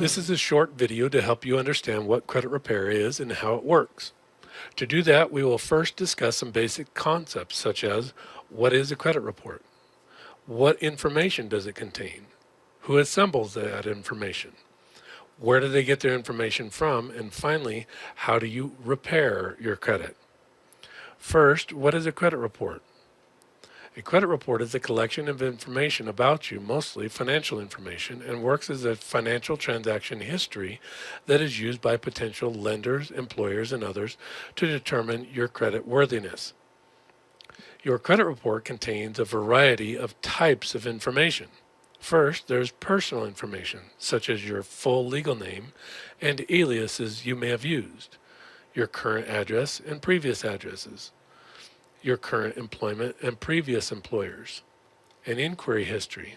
This is a short video to help you understand what credit repair is and how it works. To do that, we will first discuss some basic concepts such as what is a credit report? What information does it contain? Who assembles that information? Where do they get their information from? And finally, how do you repair your credit? First, what is a credit report? A credit report is a collection of information about you, mostly financial information, and works as a financial transaction history that is used by potential lenders, employers, and others to determine your credit worthiness. Your credit report contains a variety of types of information. First, there's personal information, such as your full legal name and aliases you may have used, your current address and previous addresses, your current employment and previous employers, an inquiry history.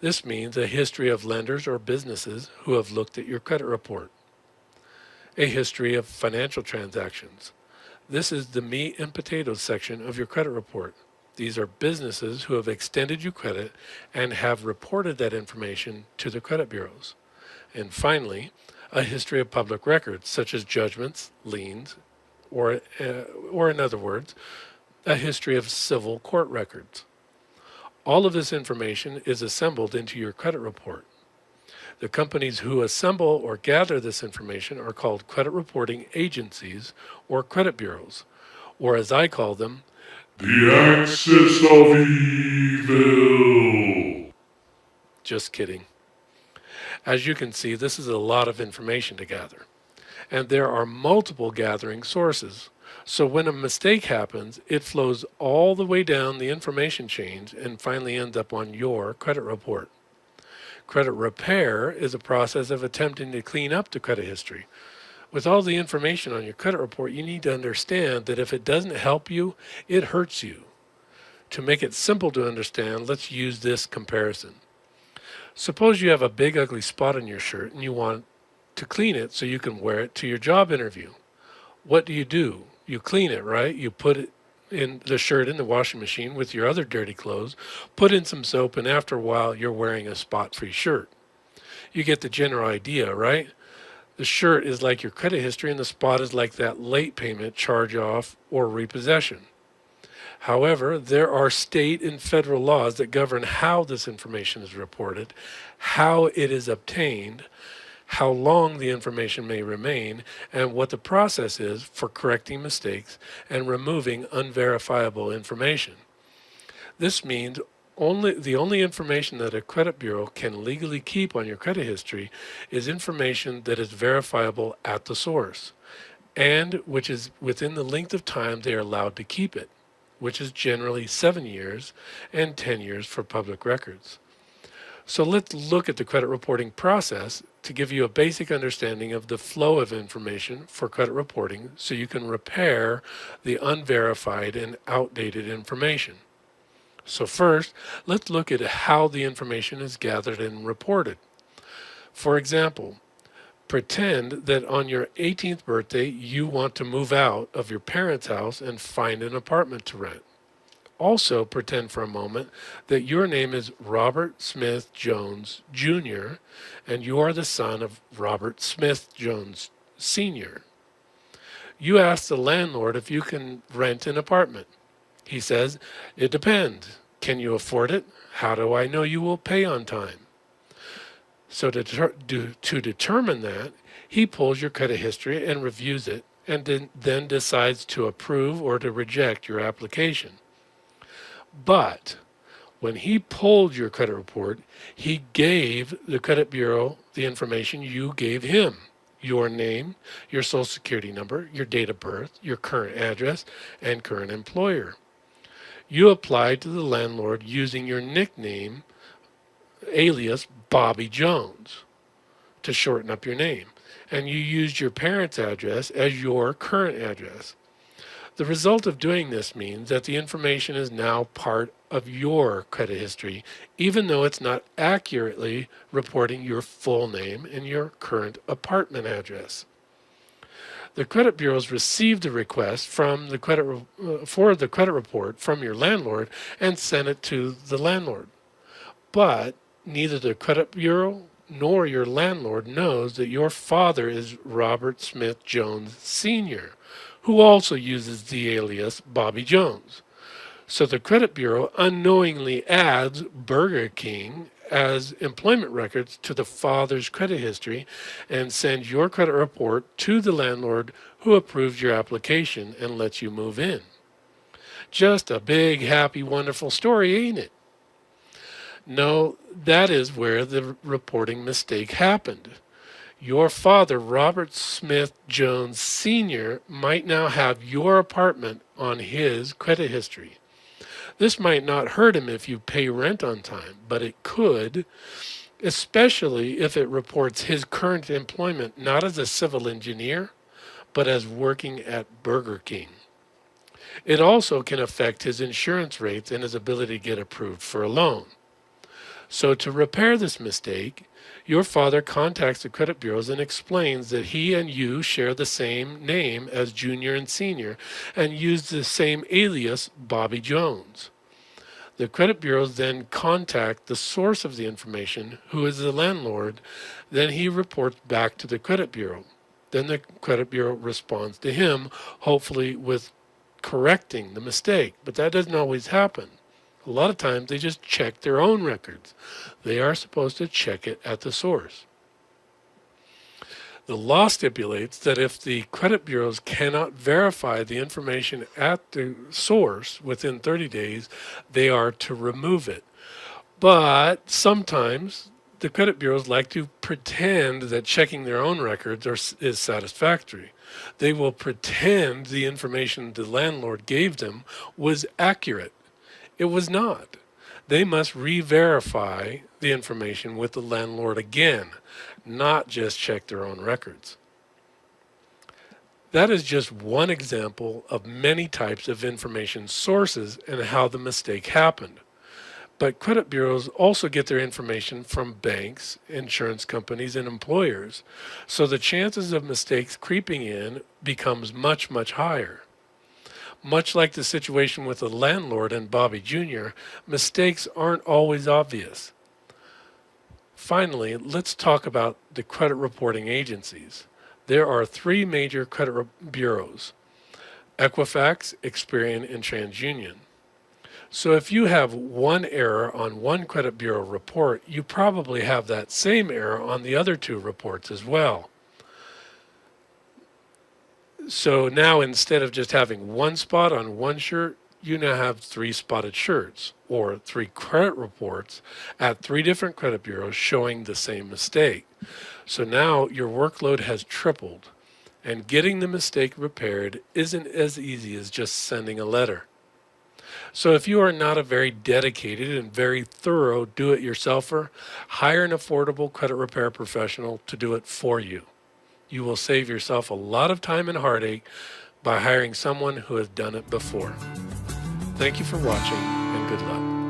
This means a history of lenders or businesses who have looked at your credit report. A history of financial transactions. This is the meat and potatoes section of your credit report. These are businesses who have extended you credit and have reported that information to the credit bureaus. And finally, a history of public records such as judgments, liens, or in other words, a history of civil court records. All of this information is assembled into your credit report. The companies who assemble or gather this information are called credit reporting agencies or credit bureaus, or as I call them, the axis of evil. Just kidding. As you can see, this is a lot of information to gather, and there are multiple gathering sources. So when a mistake happens, it flows all the way down the information chains and finally ends up on your credit report. Credit repair is a process of attempting to clean up the credit history. With all the information on your credit report, you need to understand that if it doesn't help you, it hurts you. To make it simple to understand, let's use this comparison. Suppose you have a big ugly spot on your shirt and you want to clean it so you can wear it to your job interview. What do? You clean it, right? You put it in the shirt in the washing machine with your other dirty clothes, put in some soap, and after a while you're wearing a spot-free shirt. You get the general idea, right? The shirt is like your credit history and the spot is like that late payment, charge-off, or repossession. However, there are state and federal laws that govern how this information is reported, how it is obtained, how long the information may remain, and what the process is for correcting mistakes and removing unverifiable information. This means the only information that a credit bureau can legally keep on your credit history is information that is verifiable at the source, and which is within the length of time they are allowed to keep it, which is generally 7 years and 10 years for public records. So let's look at the credit reporting process to give you a basic understanding of the flow of information for credit reporting so you can repair the unverified and outdated information. So first, let's look at how the information is gathered and reported. For example, pretend that on your 18th birthday you want to move out of your parents' house and find an apartment to rent. Also pretend for a moment that your name is Robert Smith Jones Jr. and you are the son of Robert Smith Jones Sr. You ask the landlord if you can rent an apartment. He says, "It depends. Can you afford it? How do I know you will pay on time?" So to determine that, he pulls your credit history and reviews it and then decides to approve or to reject your application. But when he pulled your credit report, he gave the credit bureau the information you gave him: your name, your social security number, your date of birth, your current address, and current employer. You applied to the landlord using your nickname, alias Bobby Jones, to shorten up your name, and you used your parents' address as your current address. The result of doing this means that the information is now part of your credit history, even though it's not accurately reporting your full name and your current apartment address. The credit bureaus received the request from the for the credit report from your landlord and sent it to the landlord. But neither the credit bureau nor your landlord knows that your father is Robert Smith Jones Sr., who also uses the alias Bobby Jones. So the credit bureau unknowingly adds Burger King as employment records to the father's credit history and sends your credit report to the landlord who approves your application and lets you move in. Just a big, happy, wonderful story, ain't it? No, that is where the reporting mistake happened. Your father, Robert Smith Jones Sr., might now have your apartment on his credit history. This might not hurt him if you pay rent on time, but it could, especially if it reports his current employment not as a civil engineer, but as working at Burger King. It also can affect his insurance rates and his ability to get approved for a loan. So to repair this mistake, your father contacts the credit bureaus and explains that he and you share the same name as Junior and Senior and use the same alias, Bobby Jones. The credit bureaus then contact the source of the information, who is the landlord. Then he reports back to the credit bureau. Then the credit bureau responds to him, hopefully with correcting the mistake. But that doesn't always happen. A lot of times they just check their own records. They are supposed to check it at the source. The law stipulates that if the credit bureaus cannot verify the information at the source within 30 days, they are to remove it. But sometimes the credit bureaus like to pretend that checking their own records is satisfactory. They will pretend the information the landlord gave them was accurate. It was not. They must re-verify the information with the landlord again, not just check their own records. That is just one example of many types of information sources and how the mistake happened. But credit bureaus also get their information from banks, insurance companies, and employers, so the chances of mistakes creeping in becomes much, much higher. Much like the situation with the landlord and Bobby Jr., mistakes aren't always obvious. Finally, let's talk about the credit reporting agencies. There are three major credit bureaus: Equifax, Experian, and TransUnion. So if you have one error on one credit bureau report, you probably have that same error on the other two reports as well. So now instead of just having one spot on one shirt, you now have three spotted shirts or three credit reports at three different credit bureaus showing the same mistake. So now your workload has tripled, and getting the mistake repaired isn't as easy as just sending a letter. So if you are not a very dedicated and very thorough do-it-yourselfer, hire an affordable credit repair professional to do it for you. You will save yourself a lot of time and heartache by hiring someone who has done it before. Thank you for watching, and good luck.